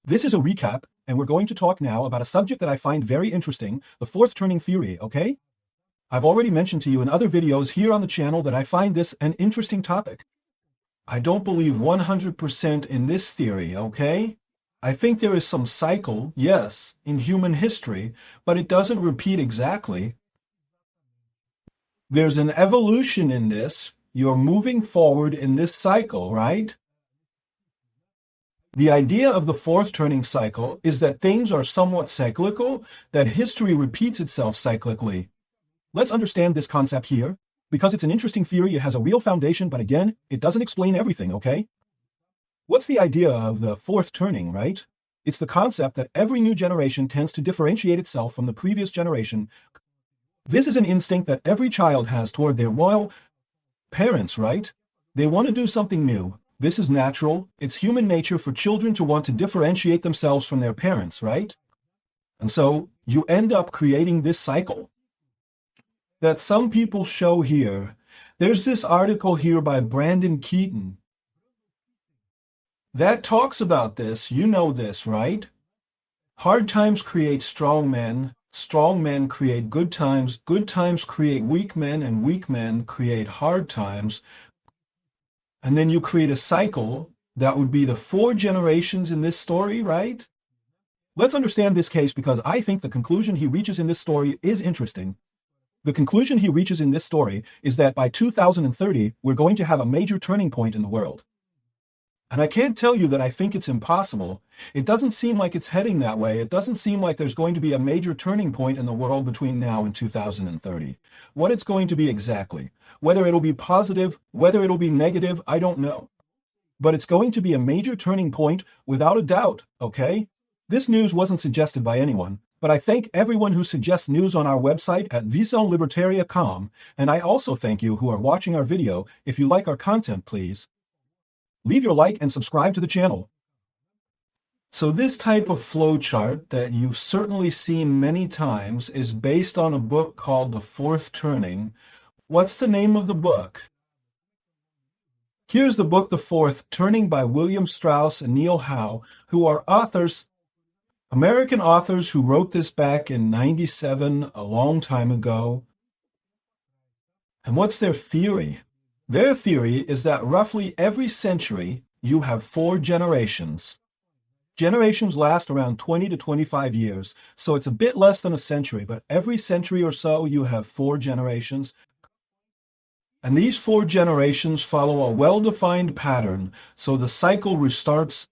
This is a recap, and we're going to talk now about a subject that I find very interesting, the fourth turning theory, okay? I've already mentioned to you in other videos here on the channel that I find this an interesting topic. I don't believe 100% in this theory, okay? I think there is some cycle, yes, in human history, but it doesn't repeat exactly. There's an evolution in this. You're moving forward in this cycle, right? The idea of the fourth turning cycle is that things are somewhat cyclical, that history repeats itself cyclically. Let's understand this concept here. Because it's an interesting theory, it has a real foundation, but again, it doesn't explain everything, okay? What's the idea of the fourth turning, right? It's the concept that every new generation tends to differentiate itself from the previous generation. This is an instinct that every child has toward their parents, right? They want to do something new. This is natural. It's human nature for children to want to differentiate themselves from their parents, right? And so you end up creating this cycle that some people show here. There's this article here by Brandon Keaton that talks about this. You know this, right? Hard times create strong men create good times create weak men, and weak men create hard times. And then you create a cycle that would be the 4 generations in this story, right? Let's understand this case because I think the conclusion he reaches in this story is interesting. The conclusion he reaches in this story is that by 2030, we're going to have a major turning point in the world. And I can't tell you that I think it's impossible. It doesn't seem like it's heading that way. It doesn't seem like there's going to be a major turning point in the world between now and 2030. What it's going to be exactly, whether it'll be positive, whether it'll be negative, I don't know. But it's going to be a major turning point without a doubt, okay? This news wasn't suggested by anyone, but I thank everyone who suggests news on our website at visonlibertaria.com, and I also thank you who are watching our video. If you like our content, please leave your like and subscribe to the channel. So this type of flowchart that you've certainly seen many times is based on a book called The Fourth Turning. What's the name of the book? Here's the book, The Fourth Turning by William Strauss and Neil Howe, who are authors, American authors who wrote this back in '97, a long time ago. And what's their theory? Their theory is that roughly every century, you have 4 generations. Generations last around 20 to 25 years, so it's a bit less than a century, but every century or so, you have 4 generations. And these 4 generations follow a well-defined pattern, so the cycle restarts.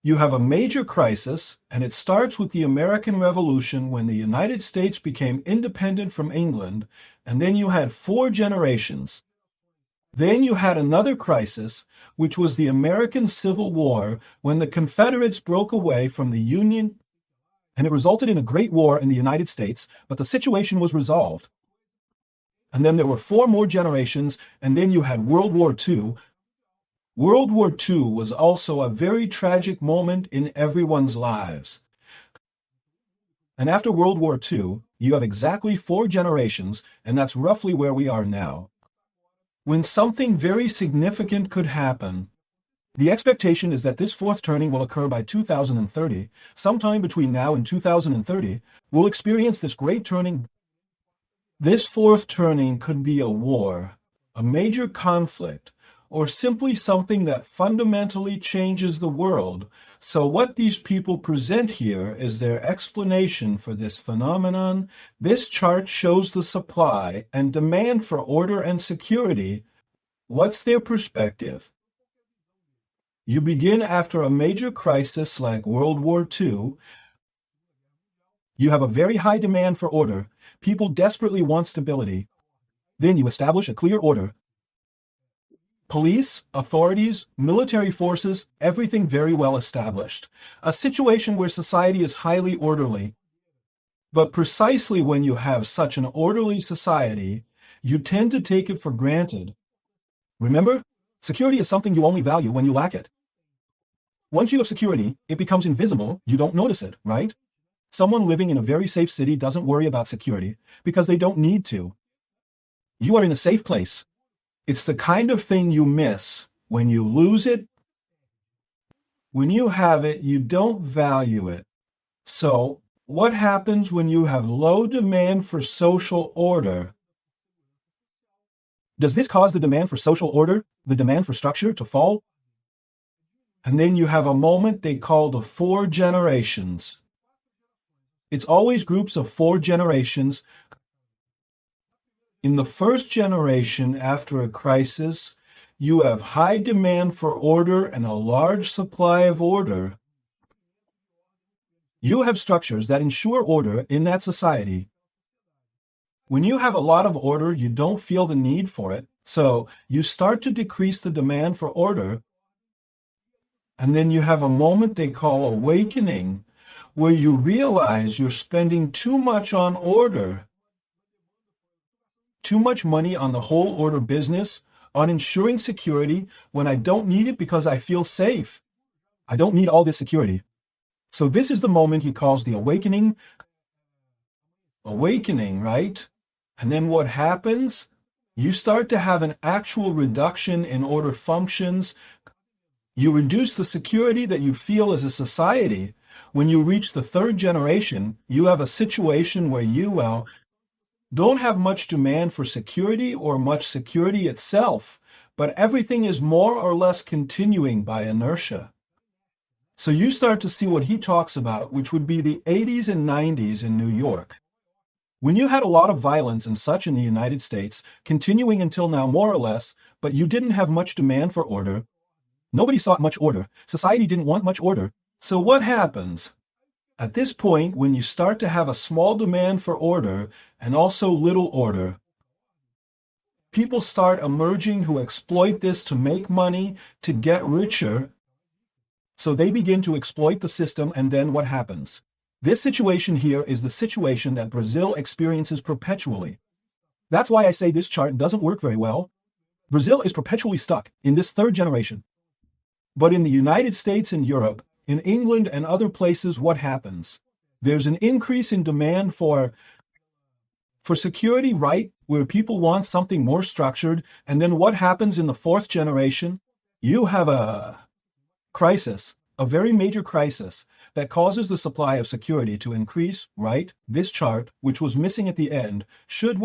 You have a major crisis, and it starts with the American Revolution when the United States became independent from England, and then you had 4 generations. Then you had another crisis, which was the American Civil War, when the Confederates broke away from the Union, and it resulted in a great war in the United States, but the situation was resolved. And then there were 4 more generations, and then you had World War II. World War II was also a very tragic moment in everyone's lives. And after World War II, you have exactly 4 generations, and that's roughly where we are now. When something very significant could happen, the expectation is that this fourth turning will occur by 2030. Sometime between now and 2030, we'll experience this great turning. This fourth turning could be a war, a major conflict, or simply something that fundamentally changes the world. So what these people present here is their explanation for this phenomenon. This chart shows the supply and demand for order and security. What's their perspective? You begin after a major crisis like World War II. You have a very high demand for order. People desperately want stability. Then you establish a clear order. Police, authorities, military forces, everything very well established. A situation where society is highly orderly. But precisely when you have such an orderly society, you tend to take it for granted. Remember, security is something you only value when you lack it. Once you have security, it becomes invisible. You don't notice it, right? Someone living in a very safe city doesn't worry about security because they don't need to. You are in a safe place. It's the kind of thing you miss when you lose it. When you have it, you don't value it. So, what happens when you have low demand for social order? Does this cause the demand for social order, the demand for structure, to fall? And then you have a moment they call the 4 generations. It's always groups of 4 generations. In the first generation after a crisis, you have high demand for order and a large supply of order. You have structures that ensure order in that society. When you have a lot of order, you don't feel the need for it, so you start to decrease the demand for order. And then you have a moment they call awakening, where you realize you're spending too much on order, too much money on the whole order business, on ensuring security when I don't need it because I feel safe. I don't need all this security. So this is the moment he calls the awakening. Awakening, right? And then what happens? You start to have an actual reduction in order functions. You reduce the security that you feel as a society. When you reach the 3rd generation, you have a situation where you don't have much demand for security or much security itself, but everything is more or less continuing by inertia. So you start to see what he talks about, which would be the 80s and 90s in New York. When you had a lot of violence and such in the United States, continuing until now more or less, but you didn't have much demand for order. Nobody sought much order. Society didn't want much order. So what happens? At this point, when you start to have a small demand for order and also little order, people start emerging who exploit this to make money, to get richer. So they begin to exploit the system, and then what happens? This situation here is the situation that Brazil experiences perpetually. That's why I say this chart doesn't work very well. Brazil is perpetually stuck in this 3rd generation. But in the United States and Europe, in England and other places, what happens? There's an increase in demand for security, right? Where people want something more structured. And then what happens in the 4th generation? You have a crisis, a very major crisis that causes the supply of security to increase, right? This chart, which was missing at the end, should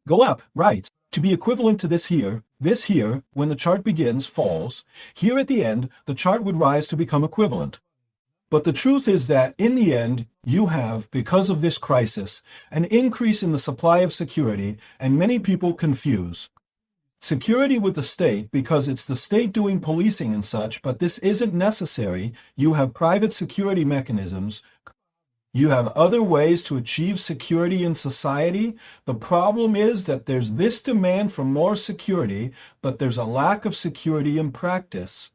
go up, right? To be equivalent to this here, when the chart begins, falls. Here at the end, the chart would rise to become equivalent. But the truth is that in the end, you have, because of this crisis, an increase in the supply of security, and many people confuse security with the state because it's the state doing policing and such, but this isn't necessary. You have private security mechanisms. You have other ways to achieve security in society. The problem is that there's this demand for more security, but there's a lack of security in practice.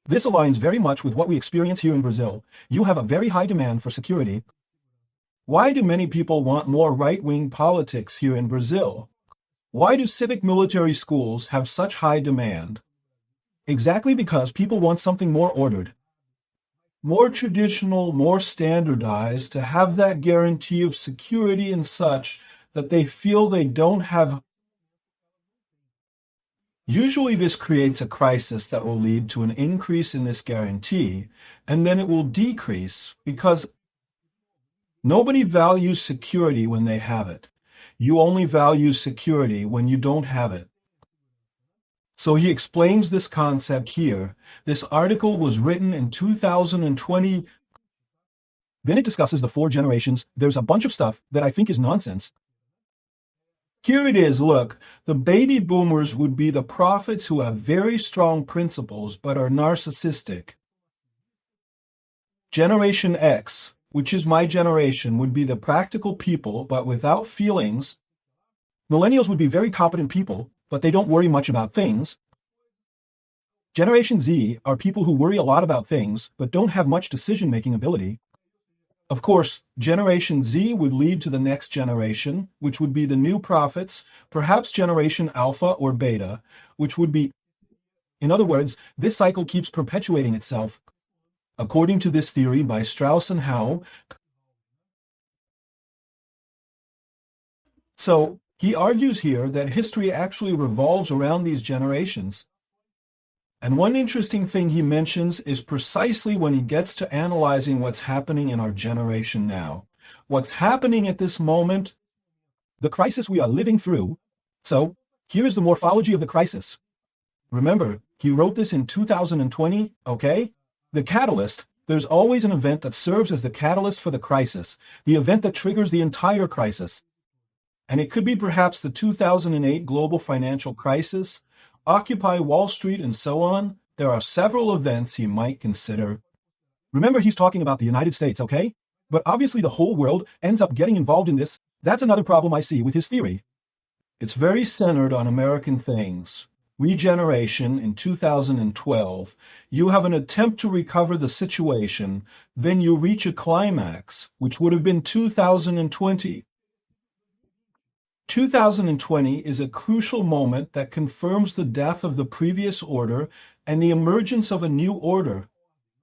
This aligns very much with what we experience here in Brazil. You have a very high demand for security. Why do many people want more right-wing politics here in Brazil? Why do civic military schools have such high demand? Exactly because people want something more ordered, more traditional, more standardized, to have that guarantee of security and such that they feel they don't have. Usually this creates a crisis that will lead to an increase in this guarantee, and then it will decrease because nobody values security when they have it. You only value security when you don't have it. So he explains this concept here. This article was written in 2020. Then it discusses the 4 generations. There's a bunch of stuff that I think is nonsense. Here it is, look. The baby boomers would be the prophets who have very strong principles but are narcissistic. Generation X, which is my generation, would be the practical people but without feelings. Millennials would be very competent people, but they don't worry much about things. Generation Z are people who worry a lot about things, but don't have much decision-making ability. Of course, Generation Z would lead to the next generation, which would be the new prophets, perhaps Generation Alpha or Beta, which would be... In other words, this cycle keeps perpetuating itself. According to this theory by Strauss and Howe. So, he argues here that history actually revolves around these generations. And one interesting thing he mentions is precisely when he gets to analyzing what's happening in our generation now. What's happening at this moment, the crisis we are living through. So, here is the morphology of the crisis. Remember, he wrote this in 2020, okay? The catalyst, there's always an event that serves as the catalyst for the crisis, the event that triggers the entire crisis. And it could be perhaps the 2008 global financial crisis, Occupy Wall Street, and so on. There are several events he might consider. Remember, he's talking about the United States, okay? But obviously the whole world ends up getting involved in this. That's another problem I see with his theory. It's very centered on American things. Regeneration in 2012, you have an attempt to recover the situation, then you reach a climax, which would have been 2020. 2020 is a crucial moment that confirms the death of the previous order and the emergence of a new order.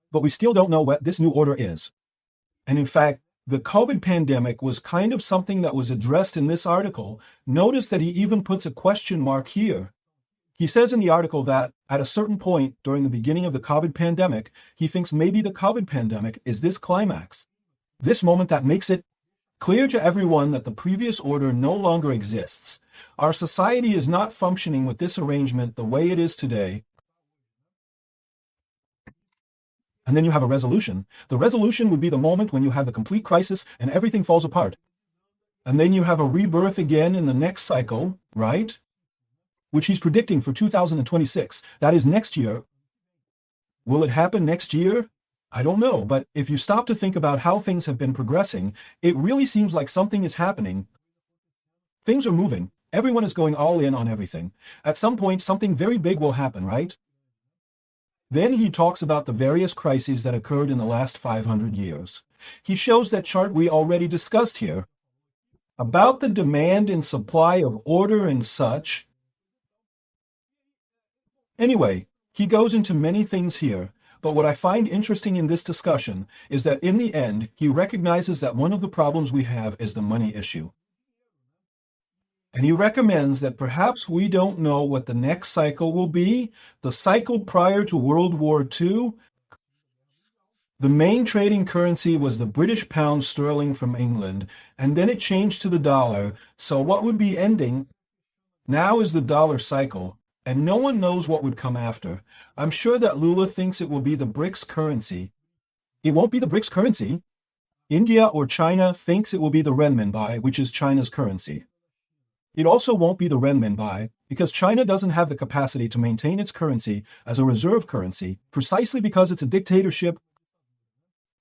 But we still don't know what this new order is. And in fact, the COVID pandemic was kind of something that was addressed in this article. Notice that he even puts a question mark here. He says in the article that at a certain point during the beginning of the COVID pandemic, he thinks maybe the COVID pandemic is this climax, this moment that makes it clear to everyone that the previous order no longer exists. Our society is not functioning with this arrangement the way it is today. And then you have a resolution. The resolution would be the moment when you have a complete crisis and everything falls apart. And then you have a rebirth again in the next cycle, right? Which he's predicting for 2026. That is next year. Will it happen next year? I don't know, but if you stop to think about how things have been progressing, it really seems like something is happening. Things are moving. Everyone is going all in on everything. At some point, something very big will happen, right? Then he talks about the various crises that occurred in the last 500 years. He shows that chart we already discussed here about the demand and supply of order and such. Anyway, he goes into many things here, but what I find interesting in this discussion is that in the end, he recognizes that one of the problems we have is the money issue. And he recommends that perhaps we don't know what the next cycle will be. The cycle prior to World War II, the main trading currency was the British pound sterling from England, and then it changed to the dollar. So what would be ending now is the dollar cycle, and no one knows what would come after. I'm sure that Lula thinks it will be the BRICS currency. It won't be the BRICS currency. India or China thinks it will be the renminbi, which is China's currency. It also won't be the renminbi, because China doesn't have the capacity to maintain its currency as a reserve currency, precisely because it's a dictatorship.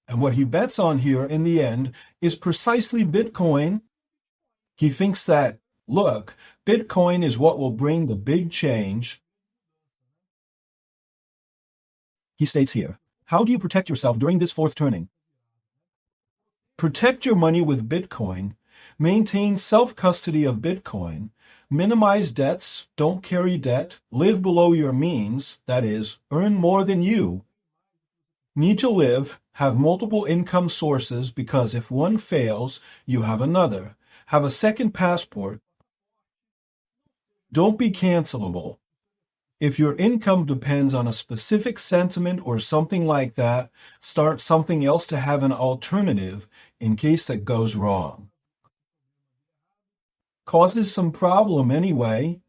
And what he bets on here in the end is precisely Bitcoin. He thinks that, look, Bitcoin is what will bring the big change. He states here, how do you protect yourself during this fourth turning? Protect your money with Bitcoin. Maintain self-custody of Bitcoin, minimize debts, don't carry debt, live below your means, that is, earn more than you. Need to live, have multiple income sources because if one fails, you have another. Have a second passport. Don't be cancelable. If your income depends on a specific sentiment or something like that, start something else to have an alternative in case that goes wrong. Causes some problem anyway.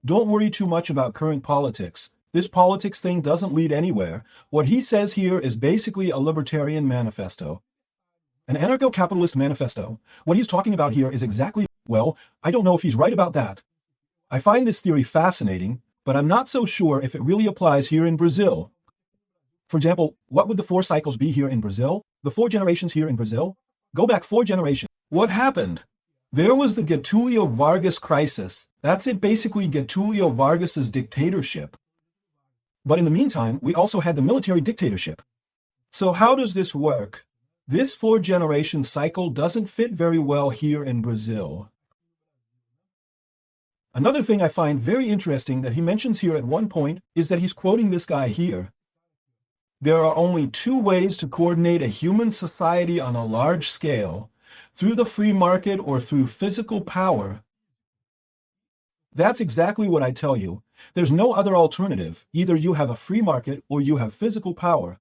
Don't worry too much about current politics. This politics thing doesn't lead anywhere. What he says here is basically a libertarian manifesto. An anarcho-capitalist manifesto. What he's talking about here is exactly, well, I don't know if he's right about that. I find this theory fascinating, but I'm not so sure if it really applies here in Brazil. For example, what would the 4 cycles be here in Brazil? The 4 generations here in Brazil? Go back 4 generations. What happened? There was the Getulio Vargas crisis. That's it, basically Getulio Vargas's dictatorship. But in the meantime, we also had the military dictatorship. So how does this work? This 4-generation cycle doesn't fit very well here in Brazil. Another thing I find very interesting that he mentions here at one point is that he's quoting this guy here. There are only 2 ways to coordinate a human society on a large scale. Through the free market or through physical power. That's exactly what I tell you. There's no other alternative. Either you have a free market or you have physical power.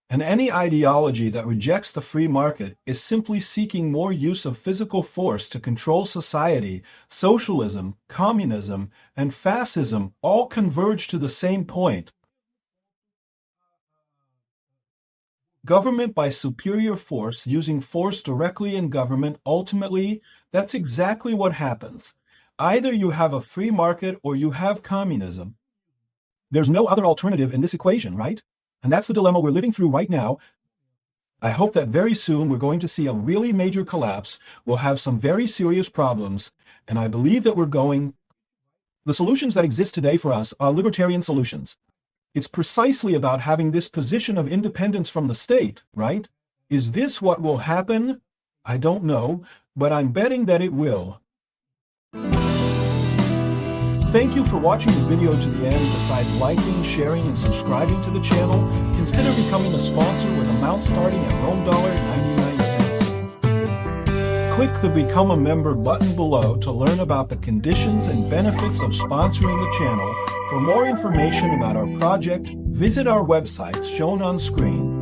And any ideology that rejects the free market is simply seeking more use of physical force to control society. Socialism, communism, and fascism all converge to the same point. Government by superior force, using force directly in government. Ultimately, that's exactly what happens. Either you have a free market or you have communism. There's no other alternative in this equation, right? And that's the dilemma we're living through right now. I hope that very soon we're going to see a really major collapse. We'll have some very serious problems, and I believe that we're going. The solutions that exist today for us are libertarian solutions. It's precisely about having this position of independence from the state, right? Is this what will happen? I don't know, but I'm betting that it will. Thank you for watching the video to the end. Besides liking, sharing, and subscribing to the channel, consider becoming a sponsor with amounts starting at $1.99. Click the Become a Member button below to learn about the conditions and benefits of sponsoring the channel. For more information about our project, visit our websites shown on screen.